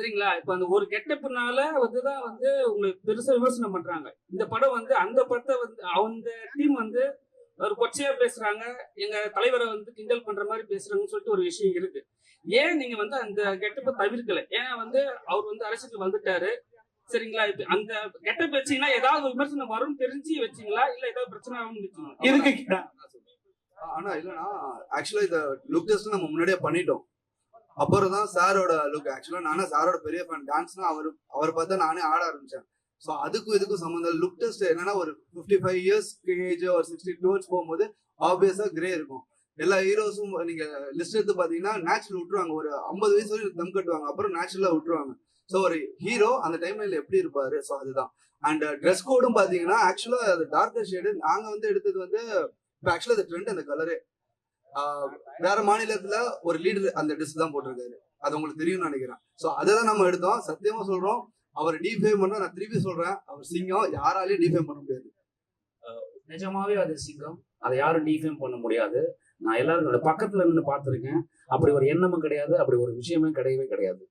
சரிங்களா? இப்ப அந்த ஒரு கெட்டப்னால வந்துதான் உங்களுக்கு பெருசா விமர்சனம் பண்றாங்க. இந்த படம் அந்த படத்த அந்த டீம் ஒரு கொச்சையா பேசுறாங்க. எங்க தலைவர கிண்டல் பண்ற மாரி பேசுறாங்கன்னு சொல்லிட்டு ஒரு விஷயம் இருக்கு. ஏன் நீங்க அந்த கெட்டப்ப தவிர்க்கல? ஏன்னா அவர் அரசியலுக்கு வந்துட்டாரு. சரிங்களா? இப்ப அந்த கெட்டப் வச்சீங்கன்னா ஏதாவது ஒரு விமர்சனம் வரும்னு தெரிஞ்சு வச்சீங்களா? இல்ல ஏதாவது பிரச்சனை ஆகும்னு வச்சீங்களா? இருக்கு. ஆனா இல்லன்னா ஆக்சுவலா இத லுக் டெஸ்ட் நம்ம முன்னாடியே பண்ணிட்டோம். அப்புறம் தான் சாரோட லுக். ஆக்சுவலா நானும் சாரோட பெரிய ஃபேன். டான்ஸ்னா அவர் பார்த்தா நானே ஆட ஆரம்பிச்சேன். ஸோ அதுக்கும் இதுக்கும் சம்மந்தம். லுக் டெஸ்ட் என்னன்னா ஒரு 55 இயர்ஸ் ஏஜ் ஒரு 60 டுவர்ட்ஸ் போகும்போது ஆப்வியஸா கிரே இருக்கும். எல்லா ஹீரோஸும் நீங்க லிஸ்ட் எடுத்து பாத்தீங்கன்னா நேச்சுரல் விட்டுருவாங்க. ஒரு 50 வயசு வரைக்கும் தம் கட்டுவாங்க. அப்புறம் நேச்சுரலா விட்டுருவாங்க. ஸோ ஒரு ஹீரோ அந்த டைம்ல எப்படி இருப்பாரு? ஸோ அதுதான். அண்ட் ட்ரெஸ் கோடும் பாத்தீங்கன்னா ஆக்சுவலா அது டார்க்கர் ஷேடு. நாங்க எடுத்தது இப்போ ஆக்சுவலா அந்த ட்ரெண்ட் அந்த கலரே வேற மாநிலத்துல ஒரு லீடர் அந்த ட்ரெஸ் தான் போட்டிருக்காரு. அது உங்களுக்கு தெரியும்னு நினைக்கிறேன். ஸோ அதை தான் நம்ம எடுத்தோம். சத்தியமா சொல்றோம், அவர் டிஃபேம் பண்ண நான் திருப்பி சொல்றேன், அவர் சிங்கம், யாராலையும் டிஃபேம் பண்ண முடியாது. நிஜமாவே அது சிங்கம். அதை யாரும் டிஃபேம் பண்ண முடியாது. நான் எல்லாரும் பக்கத்துல நின்று பார்த்திருக்கேன். அப்படி ஒரு எண்ணமும் கிடையாது, அப்படி ஒரு விஷயமே கிடையவே கிடையாது.